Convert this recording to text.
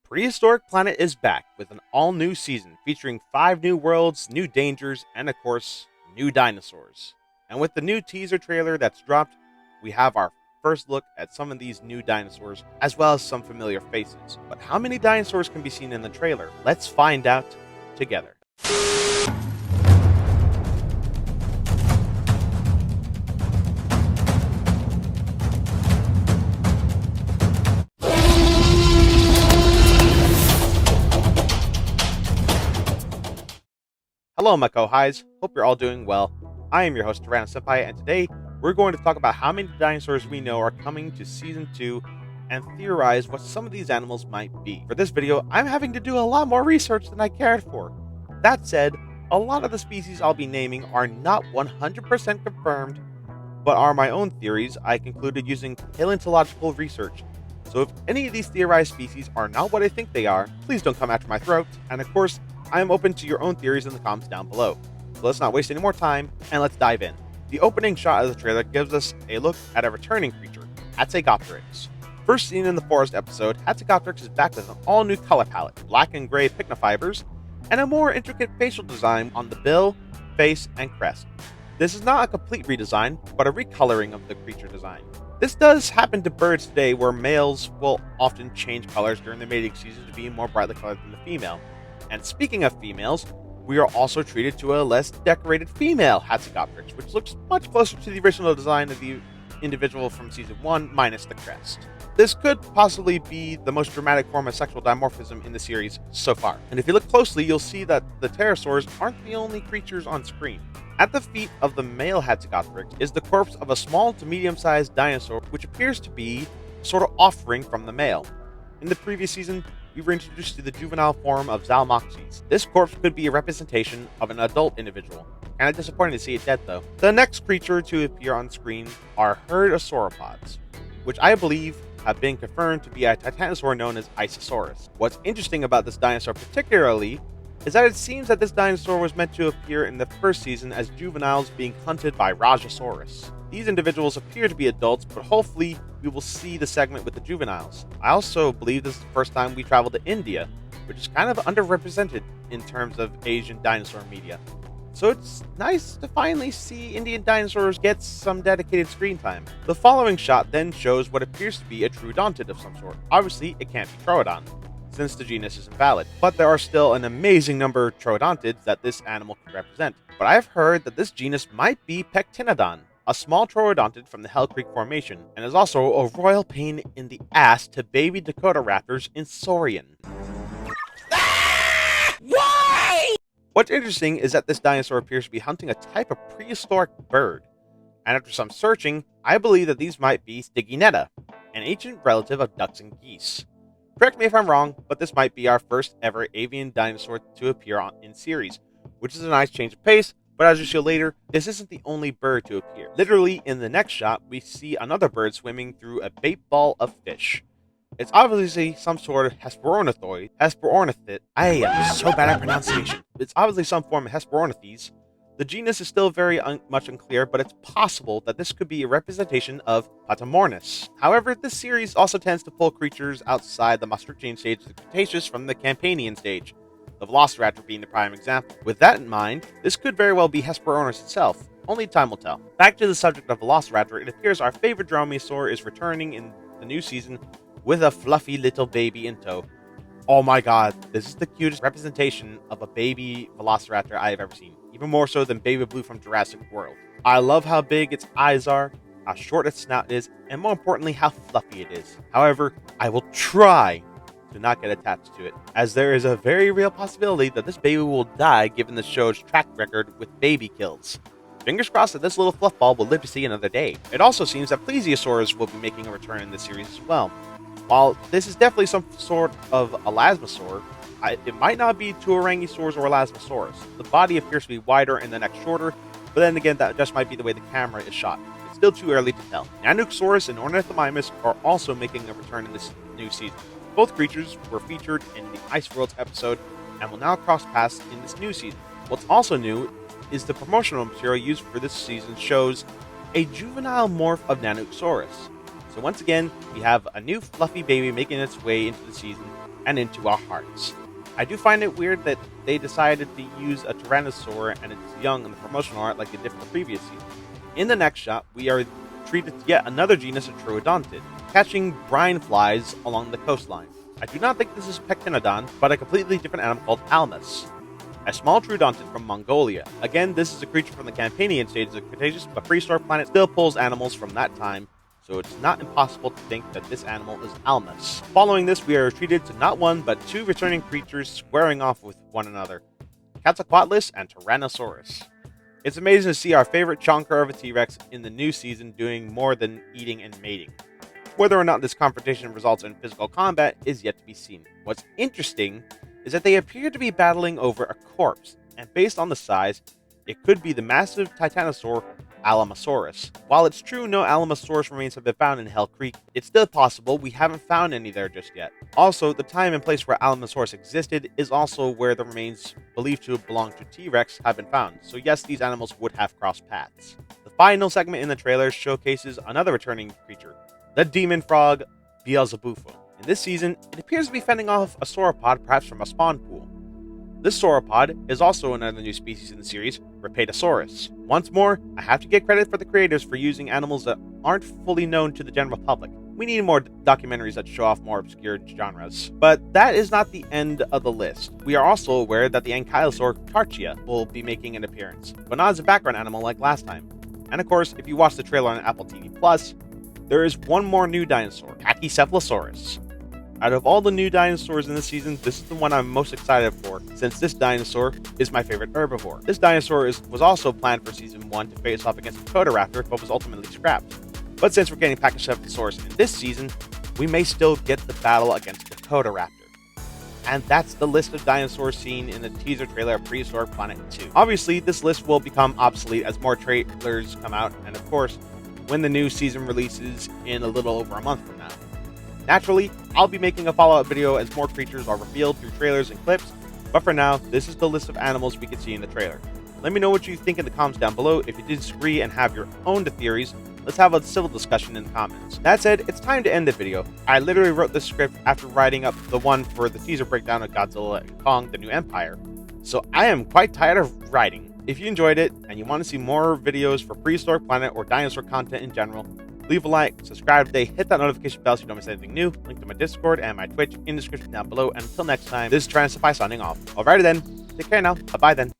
Prehistoric Planet is back with an all-new season featuring 5 new worlds, new dangers, and of course, new dinosaurs. And with the new teaser trailer that's dropped, we have our first look at some of these new dinosaurs, as well as some familiar faces. But how many dinosaurs can be seen in the trailer? Let's find out together. Hello, my co-highs. Hope you're all doing well. I am your host, Tyranno Senpai, and today we're going to talk about how many dinosaurs we know are coming to Season 2 and theorize what some of these animals might be. For this video, I'm having to do a lot more research than I cared for. That said, a lot of the species I'll be naming are not 100% confirmed, but are my own theories I concluded using paleontological research. So if any of these theorized species are not what I think they are, please don't come after my throat, and of course, I am open to your own theories in the comments down below. So let's not waste any more time, and let's dive in. The opening shot of the trailer gives us a look at a returning creature, Hatzegopteryx. First seen in the forest episode, Hatzegopteryx is back with an all-new color palette, black and gray pycnofibers, and a more intricate facial design on the bill, face, and crest. This is not a complete redesign, but a recoloring of the creature design. This does happen to birds today, where males will often change colors during the mating season to be more brightly colored than the female. And speaking of females, we are also treated to a less decorated female Hatzegopteryx, which looks much closer to the original design of the individual from Season 1, minus the crest. This could possibly be the most dramatic form of sexual dimorphism in the series so far. And if you look closely, you'll see that the pterosaurs aren't the only creatures on screen. At the feet of the male Hatzegopteryx is the corpse of a small to medium-sized dinosaur, which appears to be sort of offspring from the male. In the previous season, we were introduced to the juvenile form of Zalmoxes. This corpse could be a representation of an adult individual. Kinda disappointing to see it dead though. The next creature to appear on screen are Herdsauropods, which I believe have been confirmed to be a titanosaur known as Isosaurus. What's interesting about this dinosaur particularly is that it seems that this dinosaur was meant to appear in the first season as juveniles being hunted by Rajasaurus. These individuals appear to be adults, but hopefully we will see the segment with the juveniles. I also believe this is the first time we travel to India, which is kind of underrepresented in terms of Asian dinosaur media. So it's nice to finally see Indian dinosaurs get some dedicated screen time. The following shot then shows what appears to be a troodontid of some sort. Obviously, it can't be Troodon, since the genus is invalid, but there are still an amazing number of troodontids that this animal could represent. But I've heard that this genus might be Pectinodon, a small troodontid from the Hell Creek Formation, and is also a royal pain in the ass to baby Dakota raptors in Saurian. Why? What's interesting is that this dinosaur appears to be hunting a type of prehistoric bird, and after some searching, I believe that these might be Styginetta, an ancient relative of ducks and geese. Correct me if I'm wrong, but this might be our first ever avian dinosaur to appear in series, which is a nice change of pace. But as you'll see later, this isn't the only bird to appear. Literally, in the next shot, we see another bird swimming through a bait ball of fish. It's obviously some sort of Hesperornithid. I am so bad at pronunciation. It's obviously some form of Hesperornithes. The genus is still very much unclear, but it's possible that this could be a representation of Patamornis. However, this series also tends to pull creatures outside the Maastrichtian stage of the Cretaceous from the Campanian stage, the Velociraptor being the prime example. With that in mind, this could very well be Hesperornis itself. Only time will tell. Back to the subject of Velociraptor, it appears our favorite dromaeosaur is returning in the new season with a fluffy little baby in tow. Oh my god, this is the cutest representation of a baby Velociraptor I have ever seen. Even more so than Baby Blue from Jurassic World. I love how big its eyes are, how short its snout is, and more importantly, how fluffy it is. However, I will try to not get attached to it, as there is a very real possibility that this baby will die given the show's track record with baby kills. Fingers crossed that this little fluffball will live to see another day. It also seems that plesiosaurs will be making a return in this series as well. While this is definitely some sort of elasmosaur, it might not be Tuarangosaurus or Elasmosaurus. The body appears to be wider and the neck shorter, but then again, that just might be the way the camera is shot. It's still too early to tell. Nanuqsaurus and Ornithomimus are also making a return in this new season. Both creatures were featured in the Ice Worlds episode and will now cross paths in this new season. What's also new is the promotional material used for this season shows a juvenile morph of Nanuqsaurus. So once again, we have a new fluffy baby making its way into the season, and into our hearts. I do find it weird that they decided to use a Tyrannosaur and its young in the promotional art like they did for the previous season. In the next shot, we are treated to yet another genus of Troodontid, catching brine flies along the coastline. I do not think this is Pectinodon, but a completely different animal called Almus, a small Troodontid from Mongolia. Again, this is a creature from the Campanian stages of Cretaceous, but Prehistoric Planet still pulls animals from that time, so it's not impossible to think that this animal is Almus. Following this, we are treated to not one, but two returning creatures squaring off with one another, Quetzalcoatlus and Tyrannosaurus. It's amazing to see our favorite chonker of a T-Rex in the new season doing more than eating and mating. Whether or not this confrontation results in physical combat is yet to be seen. What's interesting is that they appear to be battling over a corpse, and based on the size, it could be the massive Titanosaur Alamosaurus. While it's true no Alamosaurus remains have been found in Hell Creek, it's still possible we haven't found any there just yet. Also, the time and place where Alamosaurus existed is also where the remains believed to belong to T-Rex have been found, so yes, these animals would have crossed paths. The final segment in the trailer showcases another returning creature, the demon frog Beelzebufo. In this season, it appears to be fending off a sauropod, perhaps from a spawn pool. This sauropod is also another new species in the series, Rapatosaurus. Once more, I have to get credit for the creators for using animals that aren't fully known to the general public. We need more documentaries that show off more obscure genres. But that is not the end of the list. We are also aware that the Ankylosaur Tarchia will be making an appearance, but not as a background animal like last time. And of course, if you watch the trailer on Apple TV+, there is one more new dinosaur, Pachycephalosaurus. Out of all the new dinosaurs in this season, this is the one I'm most excited for, since this dinosaur is my favorite herbivore. This dinosaur was also planned for Season 1 to face off against the Codaraptor, but was ultimately scrapped. But since we're getting Pachycephalosaurus in this season, we may still get the battle against the Codaraptor. And that's the list of dinosaurs seen in the teaser trailer of Prehistoric Planet 2. Obviously, this list will become obsolete as more trailers come out, and of course, when the new season releases in a little over a month from now. Naturally, I'll be making a follow-up video as more creatures are revealed through trailers and clips, but for now, this is the list of animals we can see in the trailer. Let me know what you think in the comments down below. If you disagree and have your own theories, let's have a civil discussion in the comments. That said, it's time to end the video. I literally wrote this script after writing up the one for the teaser breakdown of Godzilla and Kong: The New Empire, so I am quite tired of writing. If you enjoyed it and you want to see more videos for Prehistoric Planet or dinosaur content in general, leave a like, subscribe today, hit that notification bell so you don't miss anything new. Link to my Discord and my Twitch in the description down below. And until next time, this is Senpai signing off. Alrighty then, take care now. Bye-bye then.